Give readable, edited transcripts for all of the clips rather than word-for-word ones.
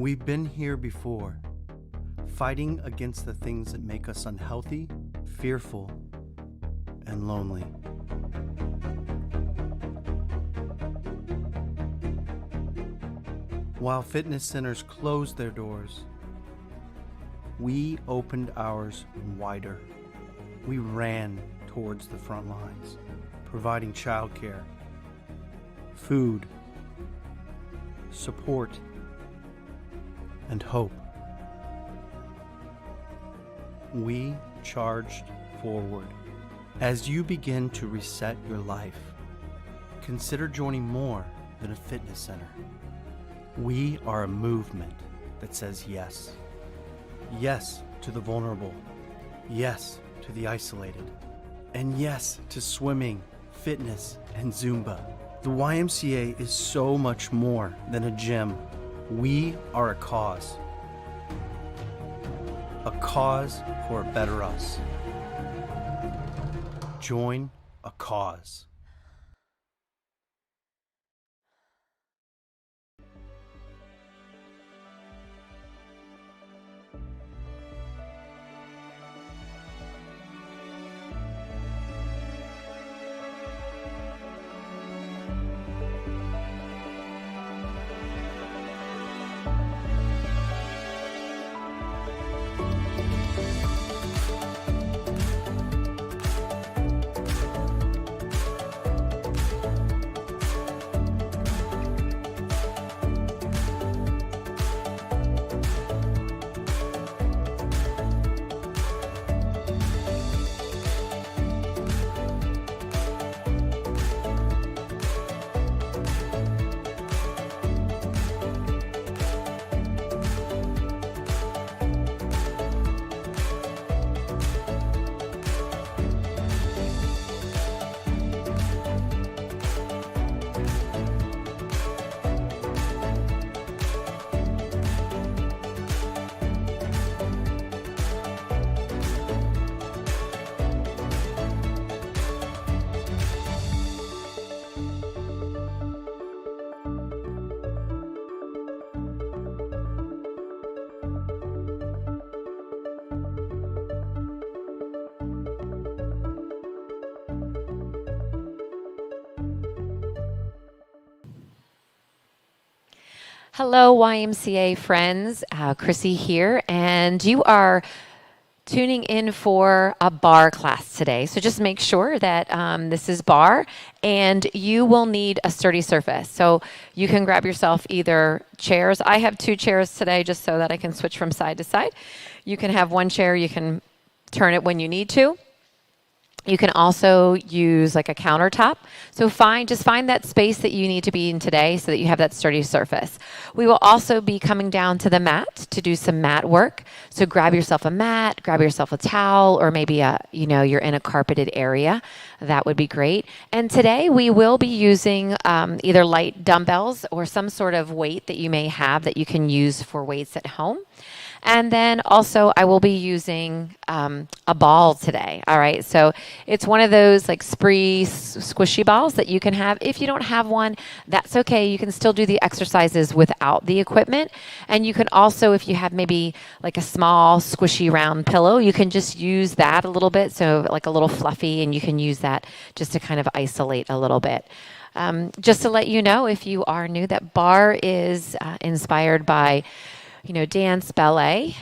We've been here before, fighting against the things that make us unhealthy, fearful, and lonely. While fitness centers closed their doors, we opened ours wider. We ran towards the front lines, providing childcare, food, support, and hope. We charged forward. As you begin to reset your life, consider joining more than a fitness center. We are a movement that says yes. Yes to the vulnerable. Yes to the isolated. And yes to swimming, fitness, and Zumba. The YMCA is so much more than a gym. We are a cause. A cause for a better us. Join a cause. Hello, YMCA friends. Chrissy here, and you are tuning in for a bar class today. So just make sure that this is bar, and you will need a sturdy surface. So you can grab yourself either chairs. I have 2 chairs today just so that I can switch from side to side. You can have 1 chair. You can turn it when you need to. You can also use like a countertop. So just find that space that you need to be in today so that you have that sturdy surface. We will also be coming down to the mat to do some mat work. So grab yourself a mat, grab yourself a towel, or maybe you're in a carpeted area. That would be great. And today we will be using either light dumbbells or some sort of weight that you may have that you can use for weights at home. And then also I will be using a ball today. All right. So it's one of those like spree squishy balls that you can have. If you don't have one, that's okay. You can still do the exercises without the equipment. And you can also, if you have maybe like a small squishy round pillow, you can just use that a little bit. So like a little fluffy, and you can use that just to kind of isolate a little bit. Just to let you know, if you are new, that bar is inspired by dance, ballet.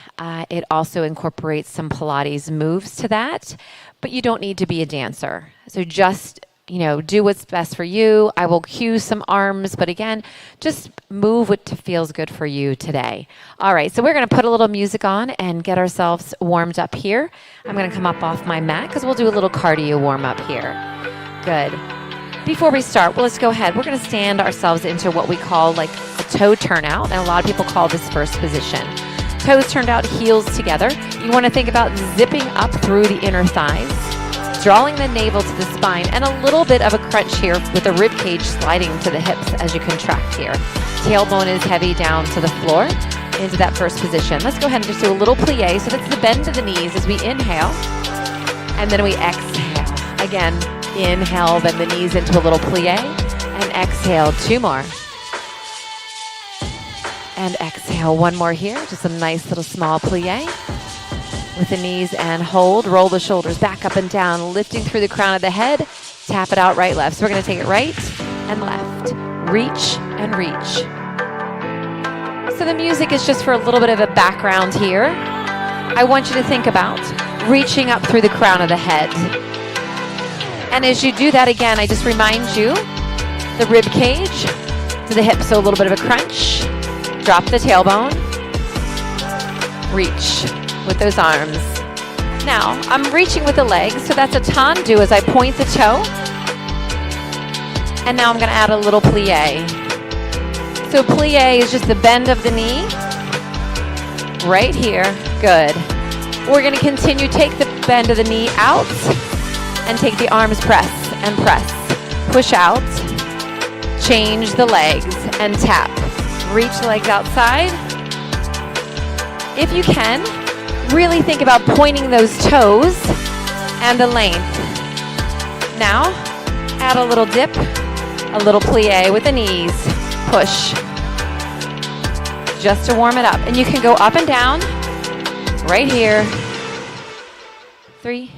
It also incorporates some Pilates moves to that, but you don't need to be a dancer. So just, do what's best for you. I will cue some arms, but again, just move what feels good for you today. All right, so we're going to put a little music on and get ourselves warmed up here. I'm going to come up off my mat because we'll do a little cardio warm up here. Good. Before we start, let's go ahead. We're going to stand ourselves into what we call like a toe turnout, and a lot of people call this first position. Toes turned out, heels together. You want to think about zipping up through the inner thighs, drawing the navel to the spine, and a little bit of a crunch here with the rib cage sliding to the hips as you contract here. Tailbone is heavy down to the floor into that first position. Let's go ahead and just do a little plie. So that's the bend of the knees as we inhale, and then we exhale. Again, inhale, bend the knees into a little plie, and exhale, 2 more. And exhale, 1 more here, just a nice little small plie with the knees, and hold, roll the shoulders back up and down, lifting through the crown of the head, tap it out right, left. So we're going to take it right and left, reach and reach. So the music is just for a little bit of a background here. I want you to think about reaching up through the crown of the head. And as you do that again, I just remind you, the rib cage to the hips, so a little bit of a crunch. Drop the tailbone. Reach with those arms. Now, I'm reaching with the legs, so that's a tendu as I point the toe. And now I'm going to add a little plie. So plie is just the bend of the knee. Right here. Good. We're going to continue, take the bend of the knee out. And take the arms, press and press. Push out. Change the legs and tap. Reach the legs outside. If you can, really think about pointing those toes and the length. Now, add a little dip, a little plie with the knees. Push. Just to warm it up. And you can go up and down right here. 3,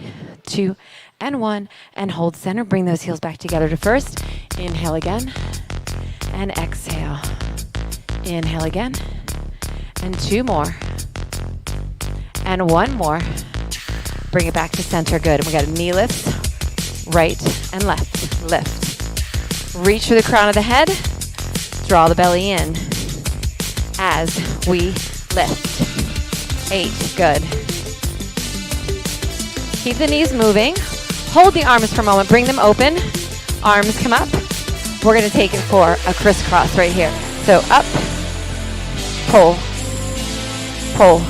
2, and 1, and hold center. Bring those heels back together to first. Inhale again, and exhale. Inhale again, and 2 more, and 1 more. Bring it back to center. Good. And we got a knee lift, right and left. Lift. Reach for the crown of the head. Draw the belly in as we lift. 8. Good. Keep the knees moving. Hold the arms for a moment. Bring them open. Arms come up. We're going to take it for a crisscross right here. So up, pull, pull.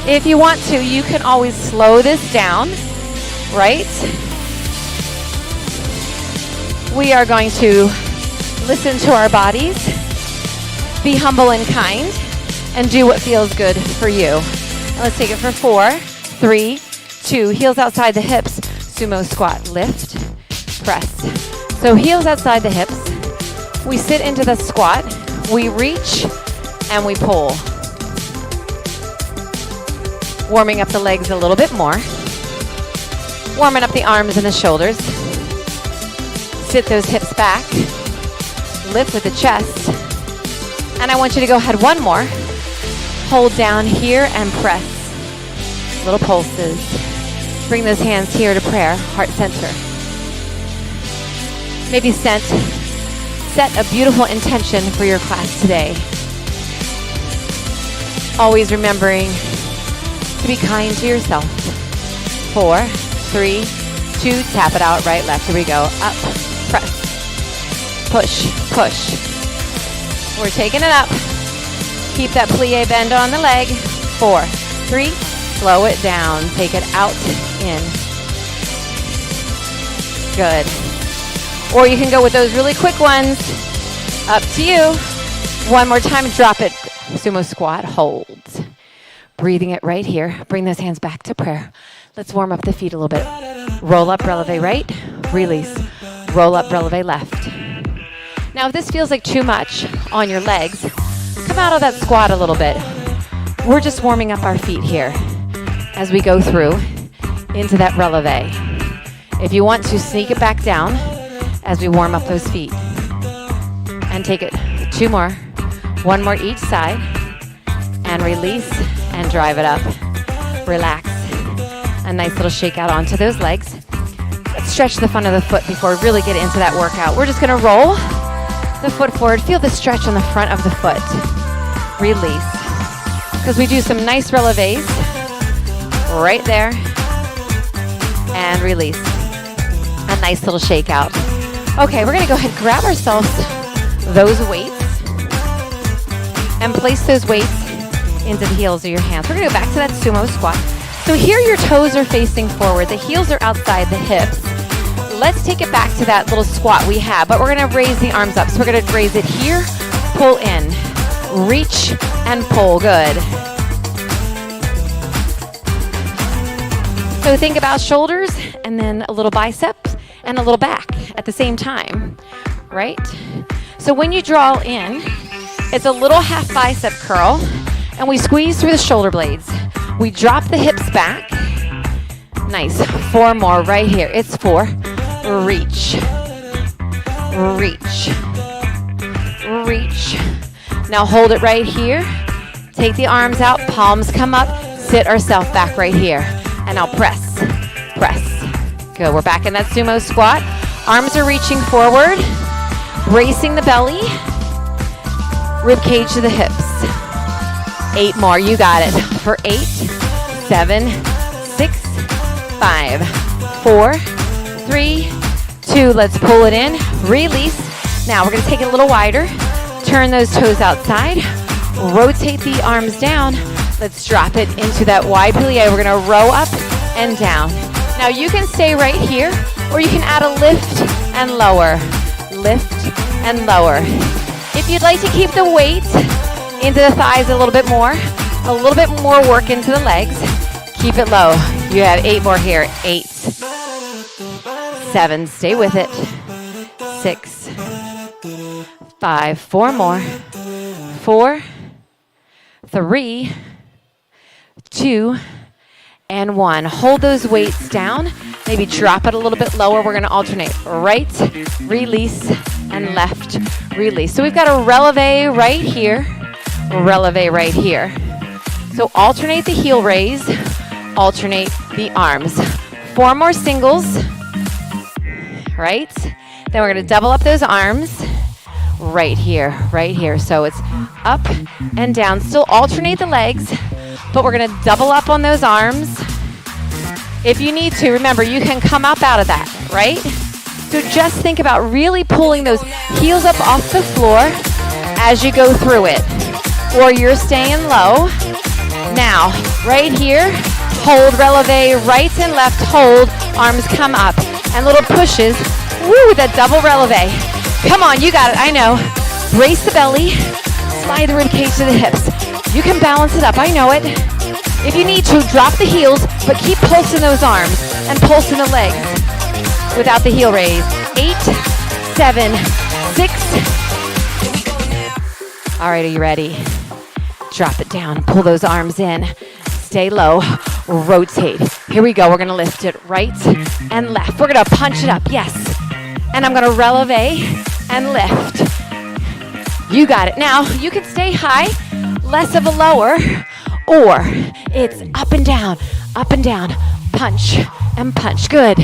If you want to, you can always slow this down, right? We are going to listen to our bodies, be humble and kind, and do what feels good for you. And let's take it for 4, 3, 2. Heels outside the hips. Sumo squat. Lift, press. So heels outside the hips. We sit into the squat. We reach and we pull. Warming up the legs a little bit more. Warming up the arms and the shoulders. Sit those hips back. Lift with the chest. And I want you to go ahead one more. Hold down here and press. Little pulses. Bring those hands here to prayer, heart center. Maybe set a beautiful intention for your class today. Always remembering to be kind to yourself. 4, 3, 2, tap it out, right, left. Here we go. Up, press, push, push. We're taking it up. Keep that plie bend on the leg. 4, 3, slow it down. Take it out, in. Good. Or you can go with those really quick ones. Up to you. One more time, drop it. Sumo squat, hold. Breathing it right here. Bring those hands back to prayer. Let's warm up the feet a little bit. Roll up, releve right, release. Roll up, releve left. Now if this feels like too much on your legs, come out of that squat a little bit. We're just warming up our feet here as we go through into that releve. If you want to, sneak it back down as we warm up those feet. And take it 2 more. 1 more each side. And release and drive it up. Relax. A nice little shake out onto those legs. Let's stretch the front of the foot before we really get into that workout. We're just going to roll the foot forward. Feel the stretch on the front of the foot. Release. Because we do some nice releves right there. And release. A nice little shake out. Okay, we're going to go ahead and grab ourselves those weights and place those weights into the heels of your hands. We're going to go back to that sumo squat. So here your toes are facing forward. The heels are outside the hips. Let's take it back to that little squat we had, but we're going to raise the arms up. So we're going to raise it here, pull in, reach and pull. Good. So think about shoulders and then a little biceps and a little back at the same time, right? So when you draw in, it's a little half bicep curl and we squeeze through the shoulder blades. We drop the hips back. Nice. 4 more right here. It's 4. Reach. Reach. Reach. Now hold it right here. Take the arms out. Palms come up. Sit ourselves back right here. And now press. Press. Good. We're back in that sumo squat. Arms are reaching forward. Bracing the belly. Rib cage to the hips. 8 more. You got it. For 8, 7, 6, 5, 4, 3, 2. Let's pull it in. Release. Now we're going to take it a little wider. Turn those toes outside. Rotate the arms down. Let's drop it into that wide plie. We're going to row up and down. Now you can stay right here or you can add a lift and lower. Lift and lower. If you'd like to keep the weight into the thighs a little bit more work into the legs. Keep it low. You have 8 more here. 8, 7, stay with it. 6, 5, 4 more. 4, 3, 2, and 1. Hold those weights down. Maybe drop it a little bit lower. We're going to alternate right, release, and left, release. So we've got a releve right here, releve right here. So alternate the heel raise, alternate the arms. 4 more singles, right? Then we're going to double up those arms right here, right here. So it's up and down. Still alternate the legs, but we're going to double up on those arms. If you need to, remember, you can come up out of that, right? So just think about really pulling those heels up off the floor as you go through it. Or you're staying low. Now, right here, hold, releve, right and left, hold, arms come up. And little pushes, woo, that double releve. Come on, you got it, I know. Brace the belly, slide the rib cage to the hips. You can balance it up, I know it. If you need to, drop the heels, but keep pulsing those arms and pulsing the legs without the heel raise. 8, 7, 6. All right, are you ready? Drop it down, pull those arms in. Stay low, rotate. Here we go, we're gonna lift it right and left. We're gonna punch it up, yes. And I'm gonna releve and lift. You got it. Now, you can stay high, less of a lower, or it's up and down, punch and punch. Good.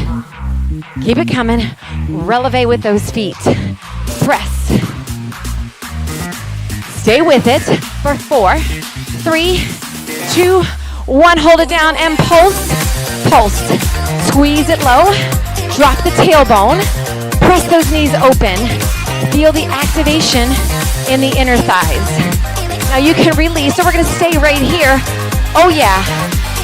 Keep it coming. Releve with those feet. Press. Stay with it for 4, 3, 2, 1. Hold it down and pulse. Pulse. Squeeze it low. Drop the tailbone. Press those knees open. Feel the activation in the inner thighs. Now you can release, so we're gonna stay right here. Oh yeah.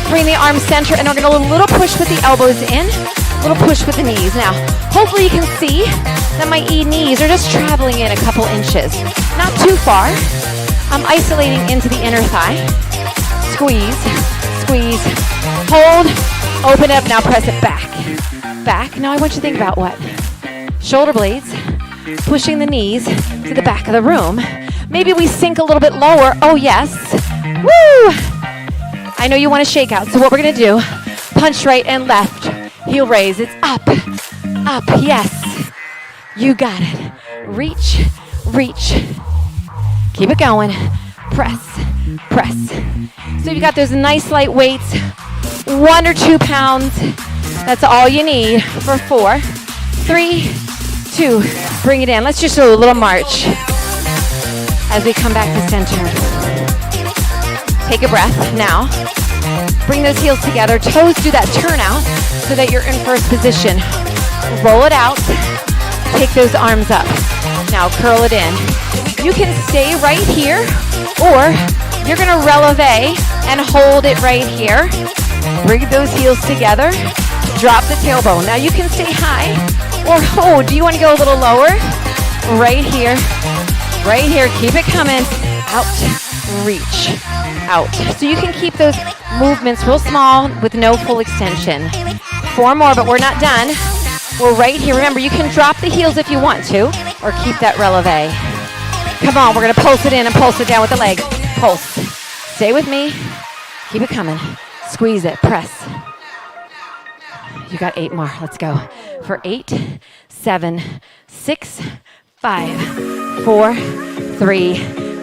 Bring the arms center, and we're gonna do a little push with the elbows in, a little push with the knees. Now, hopefully you can see that my knees are just traveling in a couple inches. Not too far. I'm isolating into the inner thigh. Squeeze, squeeze, hold, open up, now press it back. Back, now I want you to think about what? Shoulder blades, pushing the knees to the back of the room. Maybe we sink a little bit lower. Oh yes. Woo! I know you want to shake out, so what we're gonna do, punch right and left, heel raise, it's up, up, yes. You got it. Reach, reach. Keep it going. Press, press. So you got those nice light weights, 1 or 2 pounds. That's all you need for 4, 3, 2. Bring it in. Let's just do a little march as we come back to center. Take a breath now. Bring those heels together. Toes do that turn out so that you're in first position. Roll it out. Take those arms up. Now curl it in. You can stay right here, or you're gonna releve and hold it right here. Bring those heels together. Drop the tailbone. Now you can stay high, or do you want to go a little lower? Right here. Right here. Keep it coming. Out. Reach. Out. So you can keep those movements real small with no full extension. 4 more, but we're not done. We're right here. Remember, you can drop the heels if you want to, or keep that releve. Come on, we're going to pulse it in and pulse it down with the leg. Pulse. Stay with me. Keep it coming. Squeeze it. Press. You got 8 more. Let's go. For 8, 7, 6, 5, 4, 3,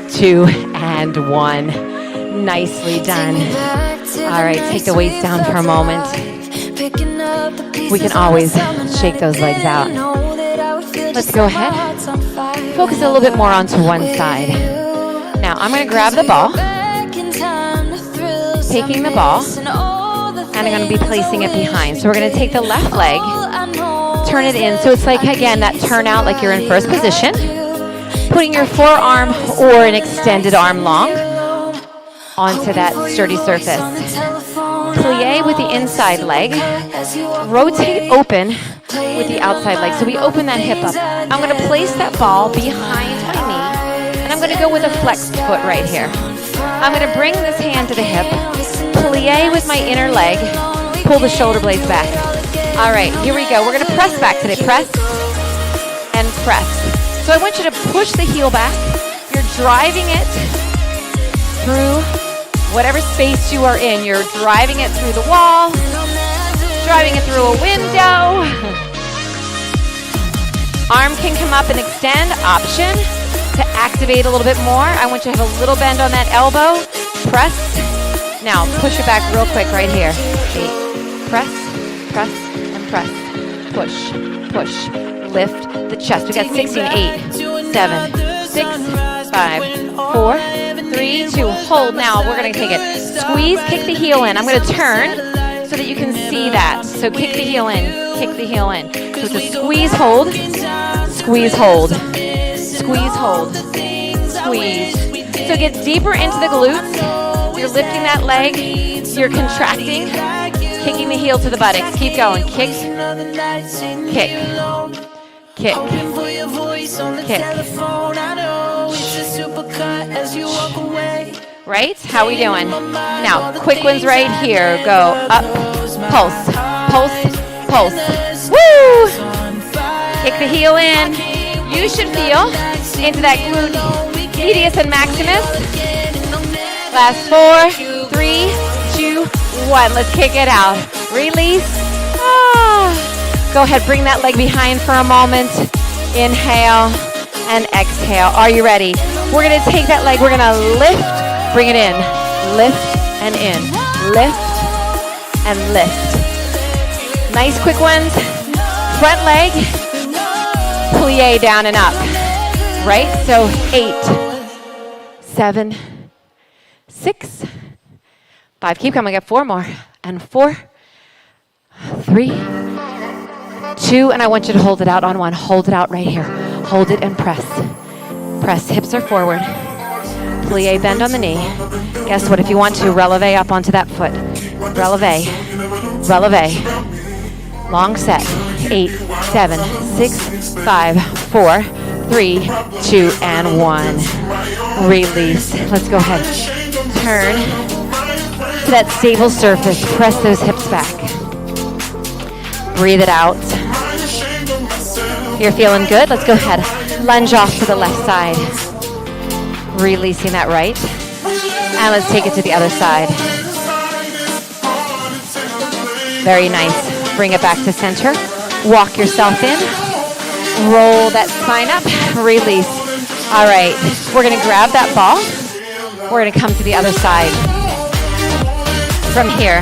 2, and 1. Nicely done. All right, take the weights down for a moment. We can always shake those legs out. Let's go ahead. Focus a little bit more onto one side. Now, I'm going to grab the ball. Taking the ball. And I'm going to be placing it behind. So we're going to take the left leg, turn it in. So it's like, again, that turn out like you're in first position. Putting your forearm or an extended arm long onto that sturdy surface. Plie with the inside leg. Rotate open with the outside leg. So we open that hip up. I'm going to place that ball behind my knee. And I'm going to go with a flexed foot right here. I'm going to bring this hand to the hip. Plie with my inner leg. Pull the shoulder blades back. All right, here we go. We're going to press back today. Press and press. So I want you to push the heel back. You're driving it through whatever space you are in. You're driving it through the wall, driving it through a window. Arm can come up and extend. Option to activate a little bit more. I want you to have a little bend on that elbow. Press. Now push it back real quick right here. 8. Press, press, and press. Push, push. Lift the chest. We got 16, 8, 7, 6, 5, 4, 3, 2. Hold. Now we're going to take it. Squeeze, kick the heel in. I'm going to turn so that you can see that. So kick the heel in, kick the heel in. So it's a squeeze, hold, squeeze, hold, squeeze, hold, squeeze. So get deeper into the glutes. You're lifting that leg. You're contracting, kicking the heel to the buttocks. Keep going. Kick, kick, kick, kick. Right? How we doing? Now, quick ones right here. Go up, pulse, pulse, pulse. Woo! Kick the heel in. You should feel into that glute medius and maximus. Last 4, 3, 2, 1. Let's kick it out. Release. Ah. Go ahead, bring that leg behind for a moment. Inhale. and exhale. Are you ready? We're gonna take that leg, we're gonna lift, bring it in, lift and in, lift and lift. Nice quick ones. Front leg, plie down and up, right? So 8, 7, 6, 5. Keep coming. I got 4 more. And 4, 3, 2, and I want you to hold it out on 1. Hold it out right here. Hold it and press. Press. Hips are forward. Plie, bend on the knee. Guess what? If you want to, releve up onto that foot. Releve. Releve. Long set. 8, 7, 6, 5, 4, 3, 2, and 1. Release. Let's go ahead. Turn to that stable surface. Press those hips back. Breathe it out. You're feeling good? Let's go ahead. Lunge off to the left side. Releasing that right. And let's take it to the other side. Very nice. Bring it back to center. Walk yourself in. Roll that spine up. Release. All right. We're going to grab that ball. We're going to come to the other side. From here.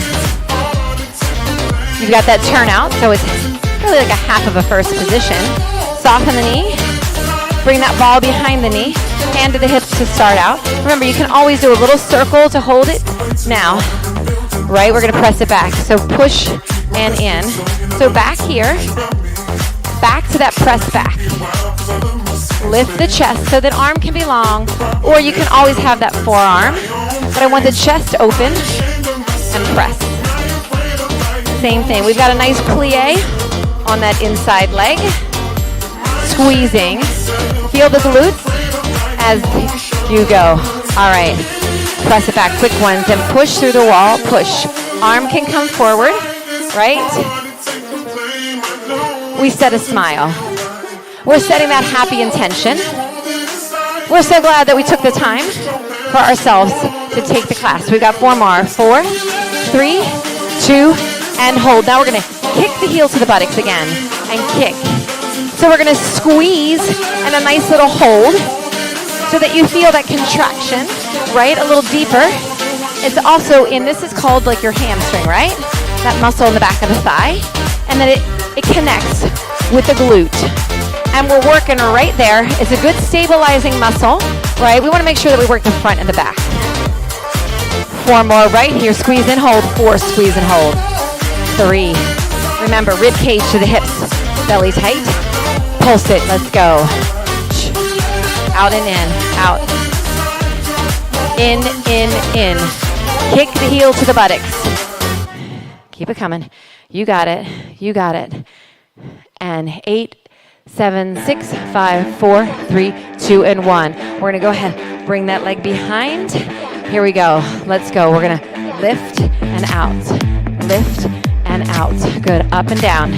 You've got that turnout, so it's really like a half of a first position. Soften the knee. Bring that ball behind the knee. Hand to the hips to start out. Remember, you can always do a little circle to hold it. Now, right, we're going to press it back. So push and in. So back here. Back to that press back. Lift the chest so that arm can be long, or you can always have that forearm. But I want the chest open and press. Same thing. We've got a nice plie on that inside leg. Squeezing. Feel the glutes as you go. All right. Press it back. Quick ones and push through the wall. Push. Arm can come forward. Right? We set a smile. We're setting that happy intention. We're so glad that we took the time for ourselves to take the class. We've got 4 more. 4, 3, 2, and hold. Now we're going to kick the heel to the buttocks again and kick. So we're going to squeeze and a nice little hold so that you feel that contraction, right? A little deeper. It's also in, this is called like your hamstring, right? That muscle in the back of the thigh. And then it connects with the glute. And we're working right there. It's a good stabilizing muscle, right? We want to make sure that we work the front and the back. 4 more right here. Squeeze and hold. 4, squeeze and hold. 3. Remember, rib cage to the hips. Belly tight. Pulse it. Let's go. Out and in. Out. In. Kick the heel to the buttocks. Keep it coming. You got it. You got it. And 8, 7, 6, 5, 4, 3, 2, and 1. We're going to go ahead. Bring that leg behind. Here we go. Let's go. We're going to lift and out. Lift and out. Good. Up and down.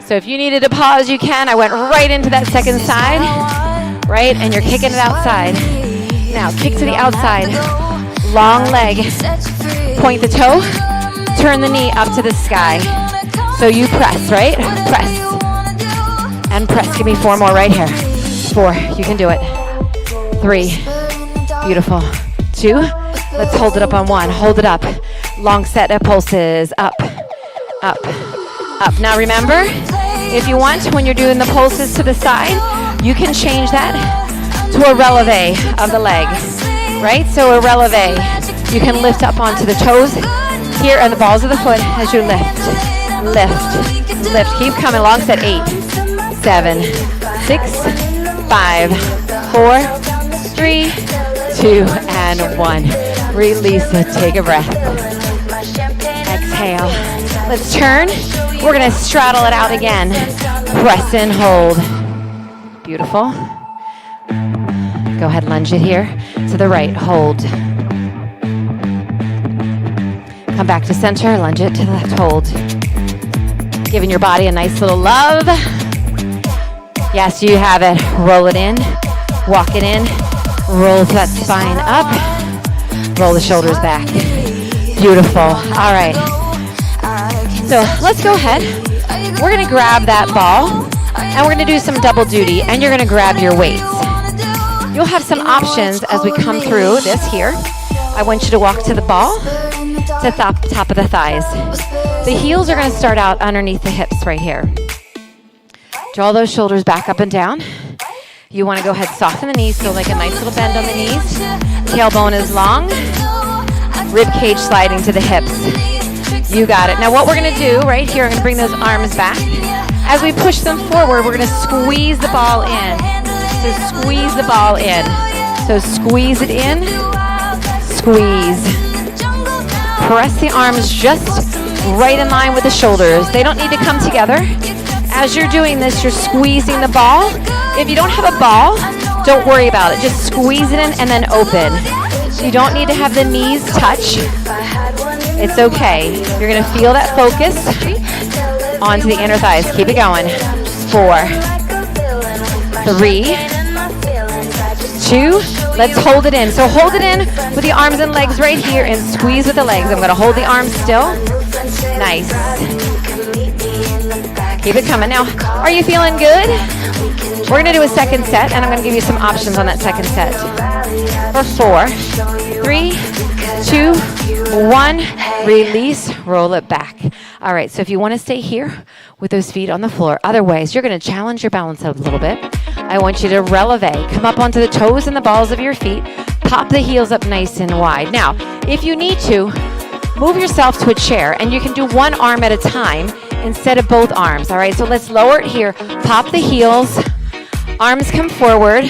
So if you needed to pause, you can. I went right into that second side. Right? And you're kicking it outside. Now, kick to the outside. Long leg. Point the toe. Turn the knee up to the sky. So you press, right? Press. And press. Give me 4 more right here. 4. You can do it. 3. Beautiful. 2. Let's hold it up on 1. Hold it up. Long set of pulses. Up. Up. Up. Now remember, if you want, when you're doing the pulses to the side, you can change that to a releve of the leg. Right? So a releve. You can lift up onto the toes here and the balls of the foot as you lift. Lift, lift, keep coming. Long set. 8, 7, 6, 5, 4, 3, 2, and 1. Release it. Take a breath. Exhale. Let's turn. We're going to straddle it out again. Press and hold. Beautiful. Go ahead, lunge it here to the right. Hold. Come back to center. Lunge it to the left. Hold. Giving your body a nice little love. Yes, you have it. Roll it in. Walk it in. Roll that spine up. Roll the shoulders back. Beautiful. All right. So let's go ahead. We're going to grab that ball And we're going to do some double duty, and you're going to grab your weights. You'll have some options as we come through this here. I want you to walk to the ball, to top of the thighs. The heels are going to start out underneath the hips right here. Draw those shoulders back up and down. You want to go ahead, soften the knees, so like a nice little bend on the knees. Tailbone is long. Rib cage sliding to the hips. You got it. Now what we're going to do right here, I'm going to bring those arms back. As we push them forward, we're going to squeeze the ball in. So squeeze the ball in. So squeeze it in. Squeeze. Press the arms just right in line with the shoulders. They don't need to come together. As you're doing this, you're squeezing the ball. If you don't have a ball, don't worry about it. Just squeeze it in and then open. You don't need to have the knees touch. It's okay. You're going to feel that focus onto the inner thighs. Keep it going. 4, 3, 2. Let's hold it in. So hold it in with the arms and legs right here and squeeze with the legs. I'm going to hold the arms still. Nice. Keep it coming. Now, are you feeling good? We're going to do a second set, and I'm going to give you some options on that second set. For 4, 3, 2, 1. Release. Roll it back. All right, so if you want to stay here with those feet on the floor, otherwise you're going to challenge your balance out a little bit. I want you to releve. Come up onto the toes and the balls of your feet. Pop the heels up nice and wide. Now, if you need to, move yourself to a chair, and you can do one arm at a time instead of both arms. All right, so let's lower it here. Pop the heels. Arms come forward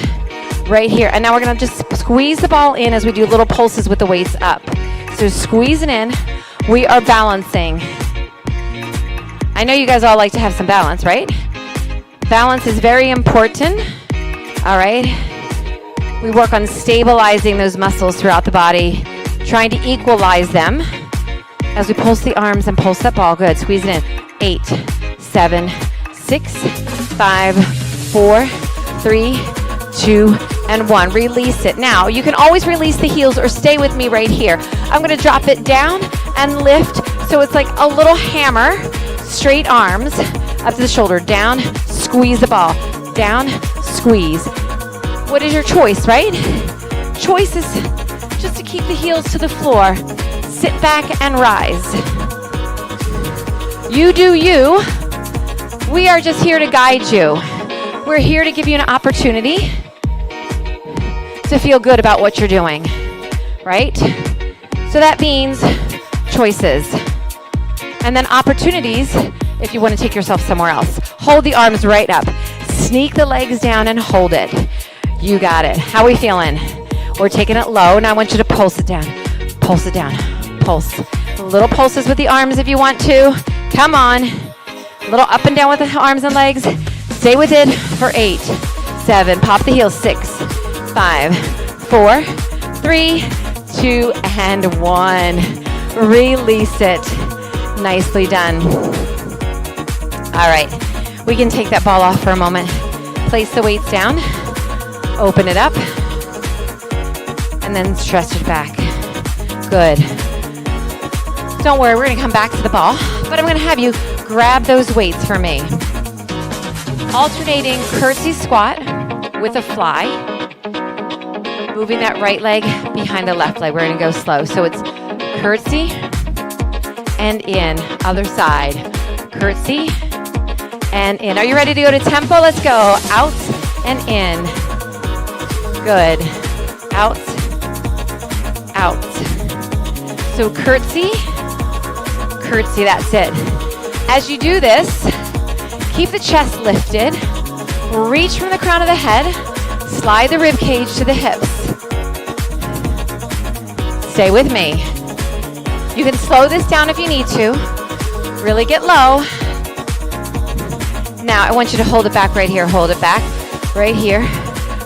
right here. And now we're going to just squeeze the ball in as we do little pulses with the weights up. So squeeze it in. We are balancing. I know you guys all like to have some balance, right? Balance is very important. All right. We work on stabilizing those muscles throughout the body, trying to equalize them as we pulse the arms and pulse that ball. Good. Squeeze it in. 8, 7, 6, 5, 4, 3, 2, and 1. Release it. Now, you can always release the heels or stay with me right here. I'm going to drop it down and lift so it's like a little hammer. Straight arms up to the shoulder. Down, squeeze the ball. Down, squeeze. What is your choice, right? Choice is just to keep the heels to the floor. Sit back and rise. You do you. We are just here to guide you. We're here to give you an opportunity to feel good about what you're doing, right? So that means choices. And then opportunities if you want to take yourself somewhere else. Hold the arms right up. Sneak the legs down and hold it. You got it. How are we feeling? We're taking it low. Now I want you to pulse it down. Pulse it down. Pulse. Little pulses with the arms if you want to. Come on. A little up and down with the arms and legs. Stay with it for 8, 7. Pop the heels. 6, 5, 4, 3, 2, and 1. Release it. Nicely done. All right. We can take that ball off for a moment. Place the weights down. Open it up. And then stretch it back. Good. Don't worry, we're going to come back to the ball, but I'm going to have you grab those weights for me. Alternating curtsy squat with a fly. Moving that right leg behind the left leg. We're going to go slow. So it's curtsy and in. Other side. Curtsy and in. Are you ready to go to tempo? Let's go. Out and in. Good. Out. Out. So curtsy. Curtsy, that's it. As you do this, keep the chest lifted. Reach from the crown of the head. Slide the rib cage to the hips. Stay with me. You can slow this down if you need to. Really get low. Now I want you to hold it back right here. Hold it back right here.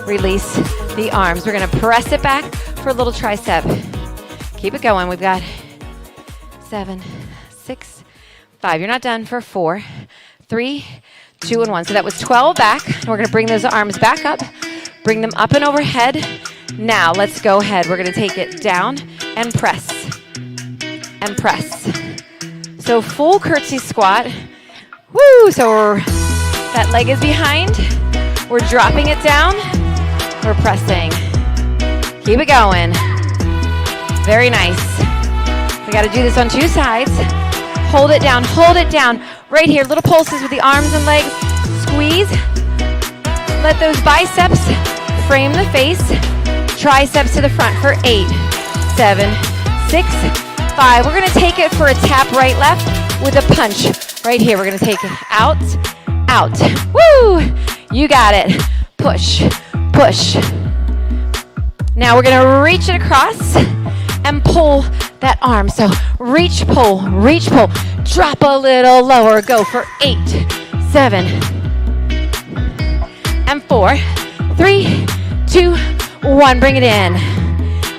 Release the arms. We're going to press it back for a little tricep. Keep it going. We've got 7, 6, 5. You're not done for 4, 3, 2, and 1. So that was 12 back. We're going to bring those arms back up. Bring them up and overhead. Now let's go ahead. We're going to take it down and press. And press. So full curtsy squat. Woo! So we're That leg is behind. We're dropping it down. We're pressing. Keep it going. Very nice. We got to do this on two sides. Hold it down, hold it down. Right here, little pulses with the arms and legs. Squeeze. Let those biceps frame the face. Triceps to the front for 8, 7, 6, 5. We're going to take it for a tap right, left with a punch. Right here, we're going to take it out, out. Woo! You got it. Push, push. Now we're going to reach it across and pull that arm. So reach, pull, drop a little lower. Go for 8, 7, and 4, 3, 2, 1. Bring it in.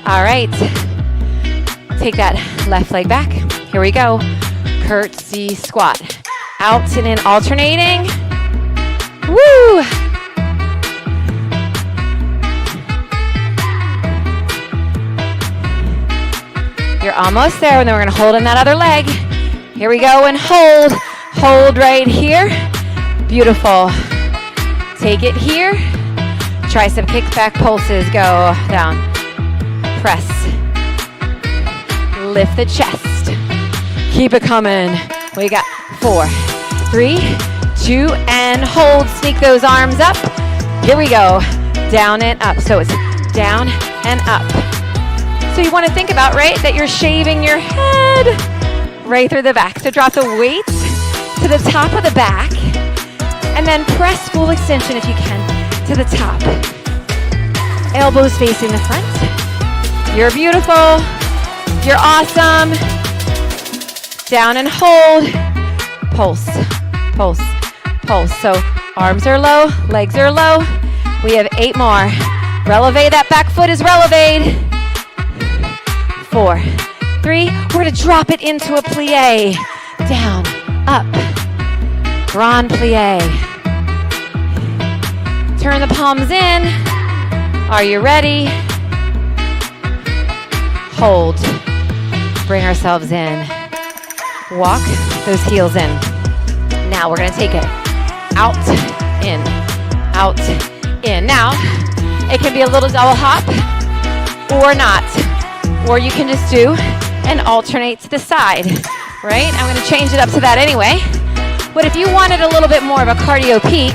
All right. Take that left leg back. Here we go. Curtsy squat. Out and in, alternating. Woo! You're almost there, and then we're going to hold in that other leg. Here we go, and hold. Hold right here. Beautiful. Take it here. Tricep kickback pulses. Go down. Press. Lift the chest. Keep it coming. We got 4, 3, 2, and hold. Sneak those arms up. Here we go. Down and up. So it's down and up. So you want to think about, right, that you're shaving your head right through the back. So drop the weight to the top of the back and then press full extension if you can to the top. Elbows facing the front. You're beautiful. You're awesome. Down and hold. Pulse, pulse, pulse. So arms are low, legs are low. We have 8 more. Releve, that back foot is releve. 4, 3, we're going to drop it into a plie. Down, up, grand plie. Turn the palms in. Are you ready? Hold. Bring ourselves in. Walk those heels in. Now we're going to take it out, in, out, in. Now, it can be a little double hop or not. Or you can just do and alternate to the side, right? I'm going to change it up to that anyway. But if you wanted a little bit more of a cardio peak,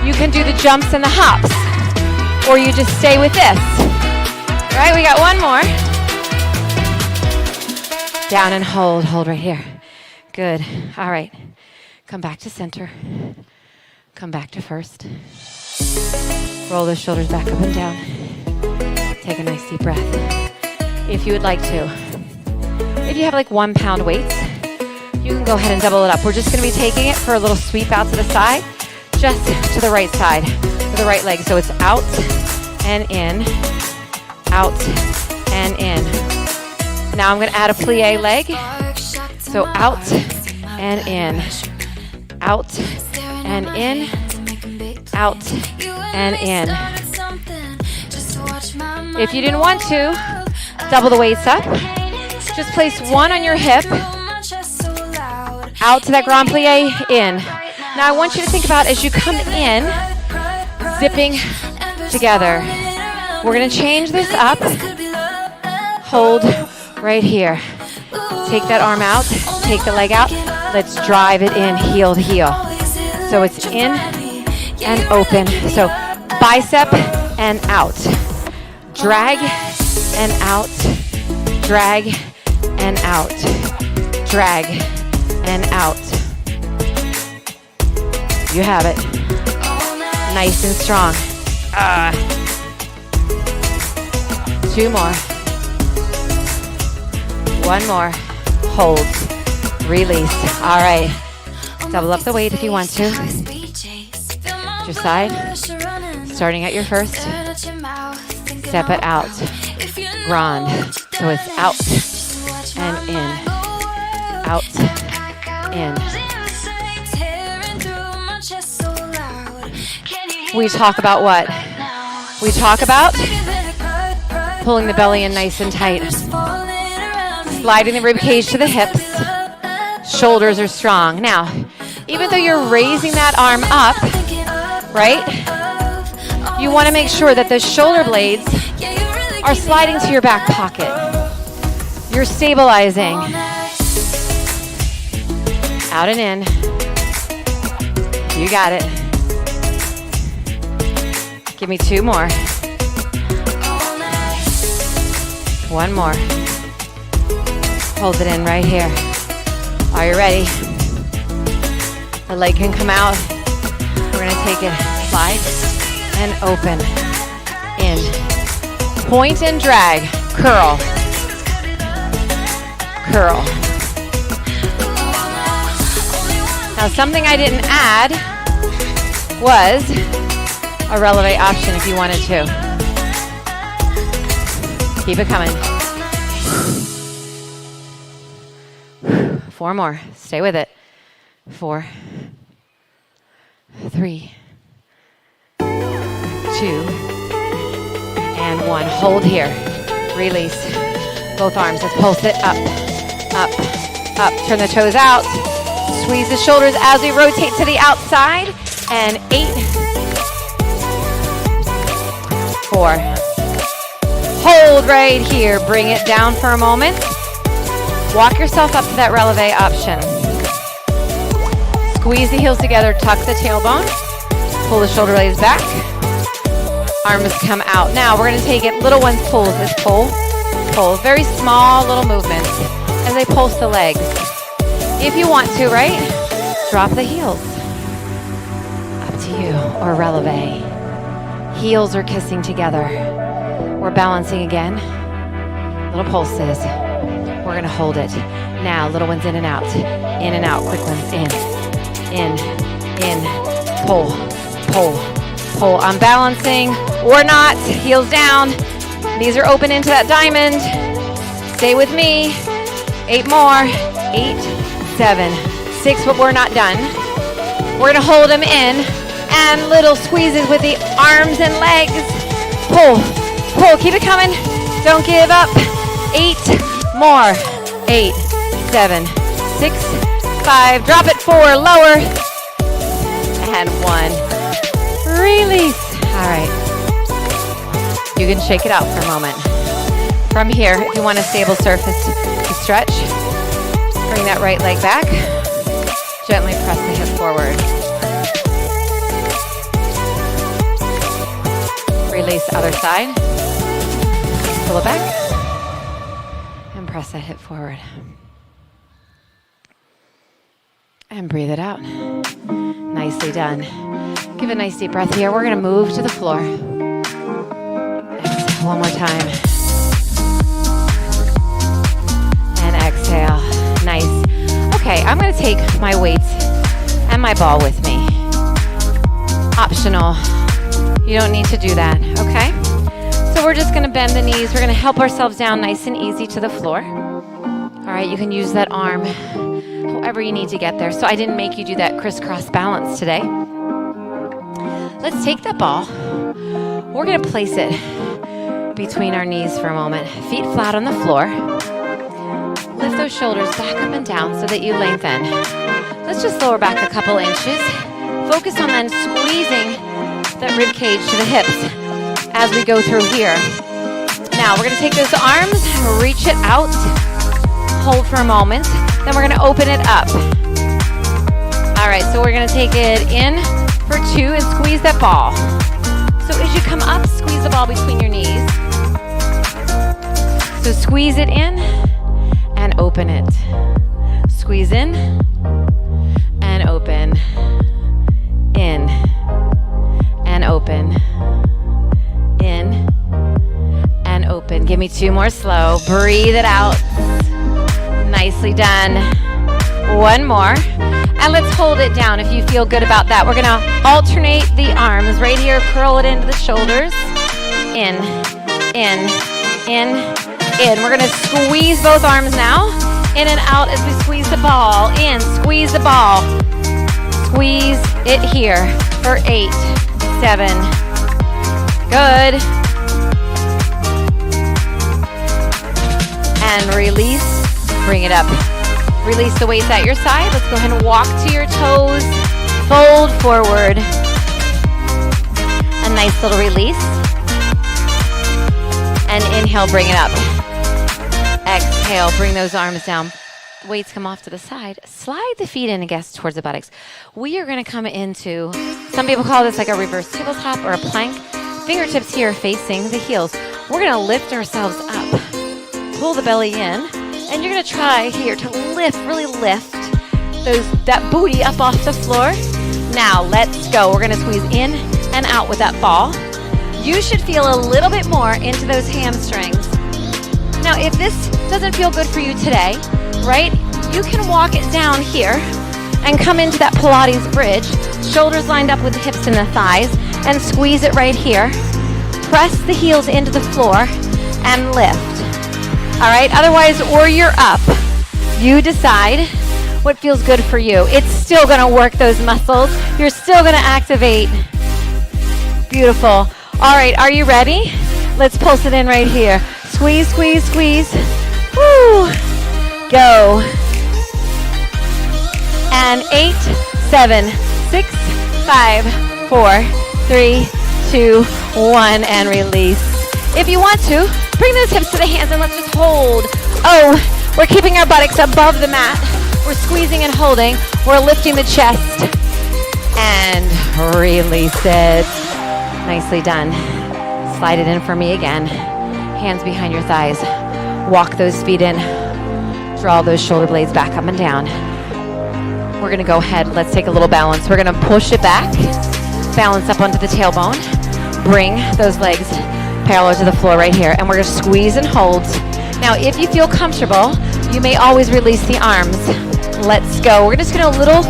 you can do the jumps and the hops. Or you just stay with this. All right, we got one more. Down and hold. Hold right here. Good. All right. Come back to center. Come back to first. Roll those shoulders back up and down. Take a nice deep breath. If you would like to. If you have like 1 pound weights, you can go ahead and double it up. We're just going to be taking it for a little sweep out to the side, just to the right side, to the right leg. So it's out and in, out and in. Now I'm going to add a plie leg. So out and in, out and in, out and in. If you didn't want to, double the weights up. Just place one on your hip. Out to that grand plie, in. Now I want you to think about as you come in, zipping together. We're going to change this up. Hold right here. Take that arm out. Take the leg out. Let's drive it in, heel to heel. So it's in and open. So bicep and out. Drag and out. Drag and out. Drag and out. You have it. Nice and strong. 2 more. 1 more. Hold. Release. All right. Double up the weight if you want to. Your side. Starting at your first. Step it out. Grand. So it's out and in. Out. In. We talk about what? We talk about pulling the belly in nice and tight. Sliding the rib cage to the hips. Shoulders are strong. Now, even though you're raising that arm up, right? You want to make sure that the shoulder blades are sliding to your back pocket. You're stabilizing. Out and in. You got it. Give me 2 more. 1 more. Hold it in right here. Are you ready? The leg can come out. We're gonna take it, slide and open. In. Point and drag. Curl. Curl. Now something I didn't add was a releve option if you wanted to. Keep it coming. 4 more. Stay with it. 4, 3, 2, and 1. Hold here. Release. Both arms. Let's pulse it up, up, up. Turn the toes out. Squeeze the shoulders as we rotate to the outside. And 8, 4. Hold right here. Bring it down for a moment. Walk yourself up to that releve option. Squeeze the heels together, tuck the tailbone. Pull the shoulder blades back. Arms come out. Now we're going to take it, little ones pulls. This pull, pull. Very small little movements as I pulse the legs. If you want to, right? Drop the heels. Up to you. Or releve. Heels are kissing together. We're balancing again. Little pulses. We're going to hold it. Now, little ones in and out. In and out. Quick ones in. In. Pull. Pull. Pull. I'm balancing or not. Heels down. Knees are open into that diamond. Stay with me. 8 more. 8, 7, 6, but we're not done. We're going to hold them in. And little squeezes with the arms and legs. Pull. Pull. Keep it coming. Don't give up. 8 more. 8, 7, 6, 5. Drop it. 4. Lower. And 1. Release. All right. You can shake it out for a moment. From here, if you want a stable surface to stretch, bring that right leg back. Gently press the hip forward. Release other side. Pull it back. And press that hip forward. And breathe it out. Nicely done. Give a nice deep breath here. We're going to move to the floor. Exhale one more time. And exhale. Nice. Okay, I'm going to take my weights and my ball with me. Optional. You don't need to do that, okay? So we're just going to bend the knees. We're going to help ourselves down nice and easy to the floor. All right, you can use that arm however you need to get there. So I didn't make you do that crisscross balance today. Let's take that ball. We're going to place it between our knees for a moment. Feet flat on the floor. Lift those shoulders back up and down so that you lengthen. Let's just lower back a couple inches. Focus on then squeezing that rib cage to the hips as we go through here. Now we're going to take those arms, reach it out, hold for a moment, then we're going to open it up. All right, so we're going to take it in for 2 and squeeze that ball. So as you come up, squeeze the ball between your knees. So squeeze it in and open it. Squeeze in and open. In and open. In and open. Give me 2 more slow. Breathe it out. Nicely done. 1 more. And let's hold it down if you feel good about that. We're going to alternate the arms right here. Curl it into the shoulders. In. We're going to squeeze both arms now. In and out as we squeeze the ball. In. Squeeze the ball. Squeeze it here for 8, 7. Good. And release. Bring it up. Release the weights at your side. Let's go ahead and walk to your toes. Fold forward. A nice little release. And inhale, bring it up. Exhale, bring those arms down. Weights come off to the side. Slide the feet in, I guess, towards the buttocks. We are going to come into, some people call this like a reverse tabletop or a plank. Fingertips here facing the heels. We're going to lift ourselves up. Pull the belly in. And you're going to try here to lift, really lift that booty up off the floor. Now, let's go. We're going to squeeze in and out with that ball. You should feel a little bit more into those hamstrings. Now, if this doesn't feel good for you today, right, you can walk it down here and come into that Pilates bridge, shoulders lined up with the hips and the thighs, and squeeze it right here. Press the heels into the floor and lift. All right, otherwise, or you're up. You decide what feels good for you. It's still gonna work those muscles. You're still gonna activate. Beautiful. All right, are you ready? Let's pulse it in right here. Squeeze, squeeze, squeeze. Woo. Go. And 8, 7, 6, 5, 4, 3, 2, 1, and release. If you want to, bring those hips to the hands and let's just hold. Oh, we're keeping our buttocks above the mat. We're squeezing and holding. We're lifting the chest. And release it. Nicely done. Slide it in for me again. Hands behind your thighs. Walk those feet in. Draw those shoulder blades back up and down. We're going to go ahead. Let's take a little balance. We're going to push it back. Balance up onto the tailbone. Bring those legs parallel to the floor right here. And we're going to squeeze and hold. Now, if you feel comfortable, you may always release the arms. Let's go. We're just going to little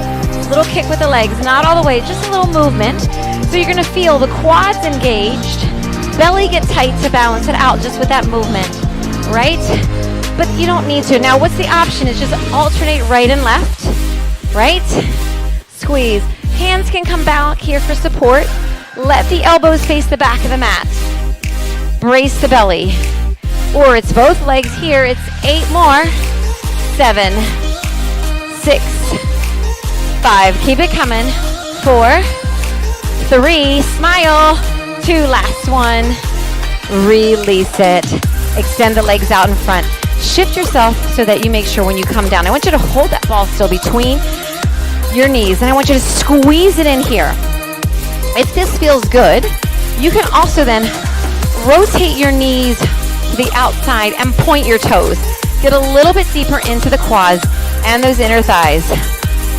kick with the legs. Not all the way, just a little movement. So you're going to feel the quads engaged. Belly get tight to balance it out just with that movement, right? But you don't need to. Now, what's the option? It's just alternate right and left, right? Squeeze. Hands can come back here for support. Let the elbows face the back of the mat. Brace the belly. Or it's both legs here. It's 8 more. 7, 6, 5. Keep it coming. 4, 3. Smile. 2. Last one. Release it. Extend the legs out in front. Shift yourself so that you make sure when you come down. I want you to hold that ball still between your knees. And I want you to squeeze it in here. If this feels good, you can also then rotate your knees to the outside and point your toes. Get a little bit deeper into the quads and those inner thighs.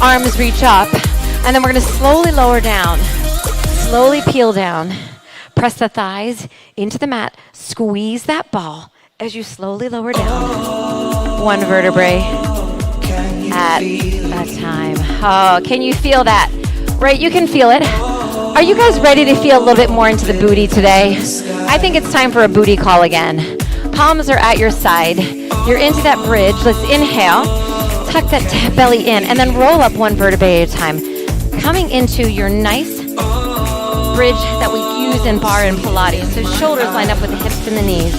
Arms reach up. And then we're going to slowly lower down. Slowly peel down. Press the thighs into the mat. Squeeze that ball as you slowly lower down. One vertebrae at a time. Oh, can you feel that? Right, you can feel it. Are you guys ready to feel a little bit more into the booty today? I think it's time for a booty call again. Palms are at your side. You're into that bridge. Let's inhale. Tuck that belly in and then roll up one vertebrae at a time. Coming into your nice bridge that we use in Barre and Pilates. So shoulders lined up with the hips and the knees.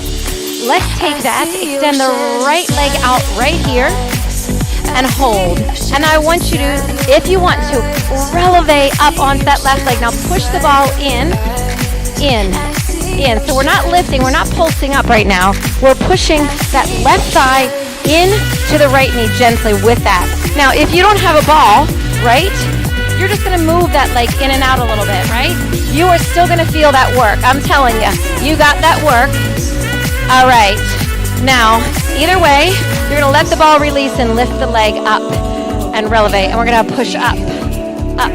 Let's take that, extend the right leg out right here and hold. And I want you to, if you want to, releve up onto that left leg. Now push the ball in. So we're not lifting, we're not pulsing up right now. We're pushing that left thigh in to the right knee gently with that. Now, if you don't have a ball, right, you're just gonna move that leg in and out a little bit, right? You are still gonna feel that work. I'm telling you, you got that work. All right, now, either way, you're gonna let the ball release and lift the leg up and releve. And we're gonna push up, up,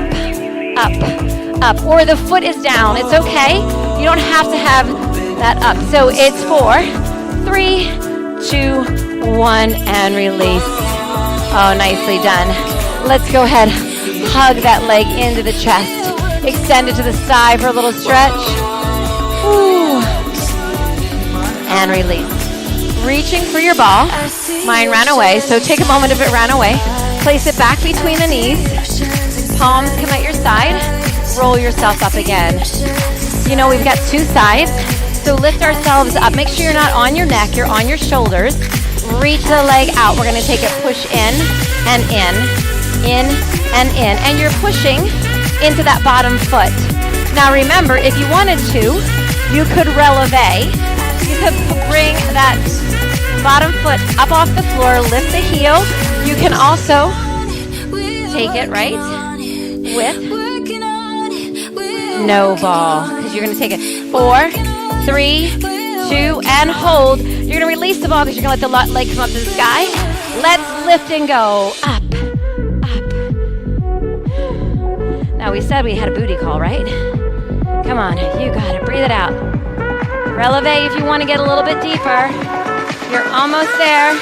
up, up. Or the foot is down, it's okay. You don't have to have that up. So it's 4, 3, 2, 1, and release. Oh, nicely done. Let's go ahead. Hug that leg into the chest. Extend it to the side for a little stretch. Ooh. And release. Reaching for your ball. Mine ran away, so take a moment if it ran away. Place it back between the knees. Palms come at your side. Roll yourself up again. You know, we've got 2 sides, so lift ourselves up. Make sure you're not on your neck, you're on your shoulders. Reach the leg out. We're gonna take it push in and in and in. And you're pushing into that bottom foot. Now remember, if you wanted to, you could releve. You could bring that bottom foot up off the floor, lift the heel. You can also take it right with no ball, because you're going to take it 4, 3, 2, and hold. You're going to release the ball because you're going to let the leg come up to the sky. Let's lift and go. Up, up. Now we said we had a booty call, right? Come on, you got it. Breathe it out. Releve if you want to get a little bit deeper. You're almost there.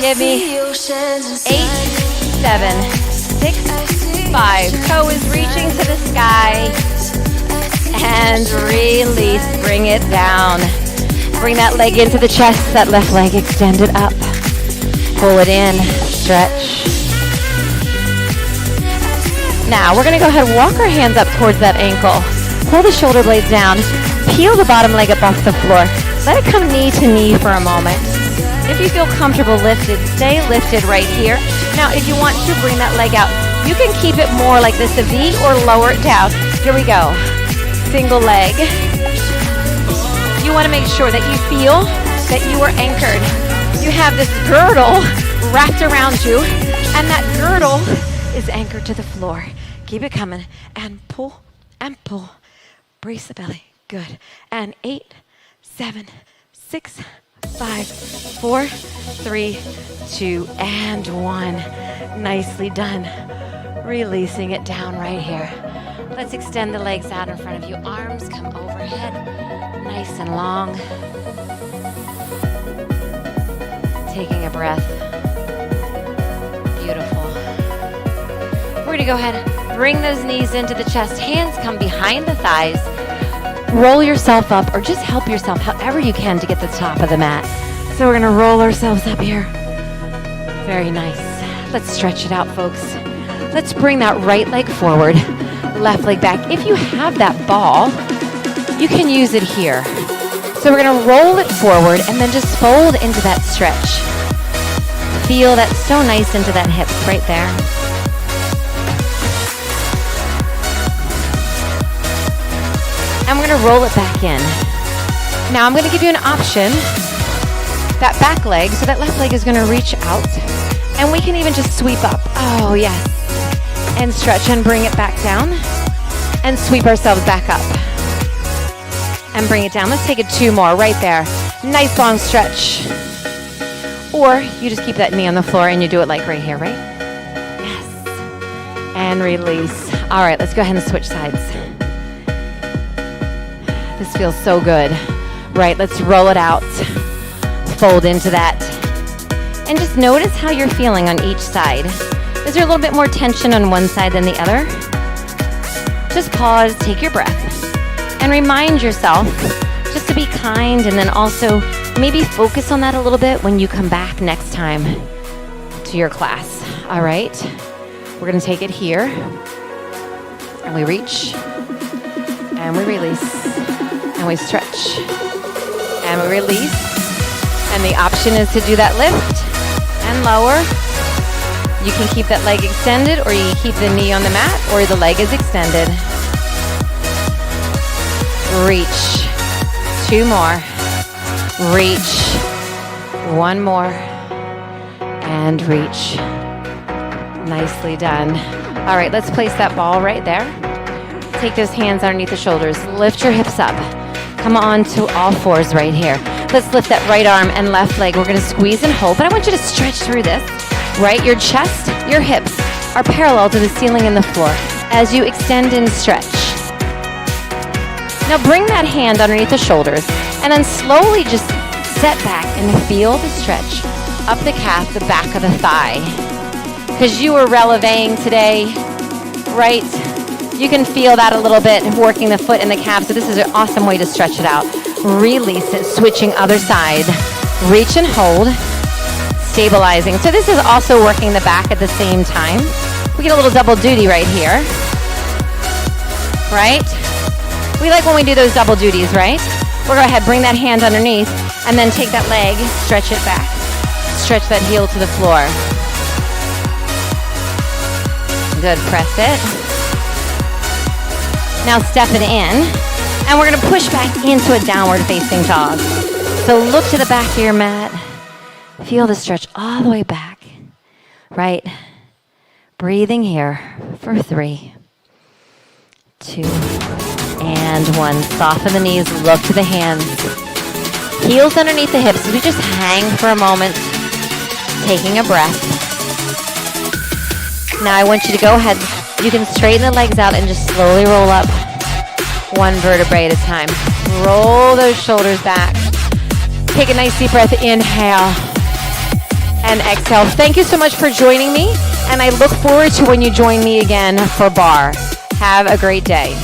Give me 8, 7, 6, 5. Toe is reaching to the sky. And release. Bring it down. Bring that leg into the chest. That left leg extended up. Pull it in. Stretch. Now we're going to go ahead and walk our hands up towards that ankle. Pull the shoulder blades down. Peel the bottom leg up off the floor. Let it come knee to knee for a moment. If you feel comfortable lifted, stay lifted right here. Now, if you want to bring that leg out, you can keep it more like this, a V, or lower it down. Here we go. Single leg. You want to make sure that you feel that you are anchored. You have this girdle wrapped around you, and that girdle is anchored to the floor. Keep it coming, and pull, and pull. Brace the belly. Good. And 8, 7, 6, 5, 4, 3, 2, and 1. Nicely done. Releasing it down right here. Let's extend the legs out in front of you. Arms come overhead. Nice and long. Taking a breath. Beautiful. We're going to go ahead. Bring those knees into the chest. Hands come behind the thighs. Roll yourself up, or just help yourself however you can to get to the top of the mat. So we're going to roll ourselves up here. Very nice. Let's stretch it out, folks. Let's bring that right leg forward, left leg back. If you have that ball, you can use it here. So we're going to roll it forward and then just fold into that stretch. Feel that so nice into that hip right there. And we're going to roll it back in. Now I'm going to give you an option. That back leg, so that left leg is going to reach out. And we can even just sweep up. Oh, yes. And stretch and bring it back down. And sweep ourselves back up. And bring it down. Let's take it 2 more right there. Nice long stretch. Or you just keep that knee on the floor and you do it like right here, right? Yes. And release. All right, let's go ahead and switch sides. This feels so good. Right, let's roll it out. Fold into that. And just notice how you're feeling on each side. Is there a little bit more tension on one side than the other? Just pause, take your breath, and remind yourself just to be kind, and then also maybe focus on that a little bit when you come back next time to your class. All right, we're going to take it here, and we reach, and we release, and we stretch, and we release. And the option is to do that lift and lower. You can keep that leg extended, or you can keep the knee on the mat, or the leg is extended. Reach. 2 more. Reach. 1 more. And reach. Nicely done. All right, let's place that ball right there. Take those hands underneath the shoulders. Lift your hips up. Come on to all fours right here. Let's lift that right arm and left leg. We're going to squeeze and hold, but I want you to stretch through this, right? Your chest, your hips are parallel to the ceiling and the floor as you extend and stretch. Now bring that hand underneath the shoulders and then slowly just set back and feel the stretch up the calf, the back of the thigh. Because you were releveing today, right? You can feel that a little bit, working the foot and the calf. So this is an awesome way to stretch it out. Release it, switching other side. Reach and hold, stabilizing. So this is also working the back at the same time. We get a little double duty right here, right? We like when we do those double duties, right? We'll go ahead, bring that hand underneath, And then take that leg, stretch it back. Stretch that heel to the floor. Good, press it. Now step it in. And we're gonna push back into a downward facing dog. So look to the back of your mat. Feel the stretch all the way back. Right. Breathing here for 3, 2, and 1. Soften the knees, look to the hands. Heels underneath the hips. We just hang for a moment, taking a breath. Now I want you to go ahead. You can straighten the legs out and just slowly roll up one vertebrae at a time. Roll those shoulders back. Take a nice deep breath. Inhale and exhale. Thank you so much for joining me, and I look forward to when you join me again for Barre. Have a great day.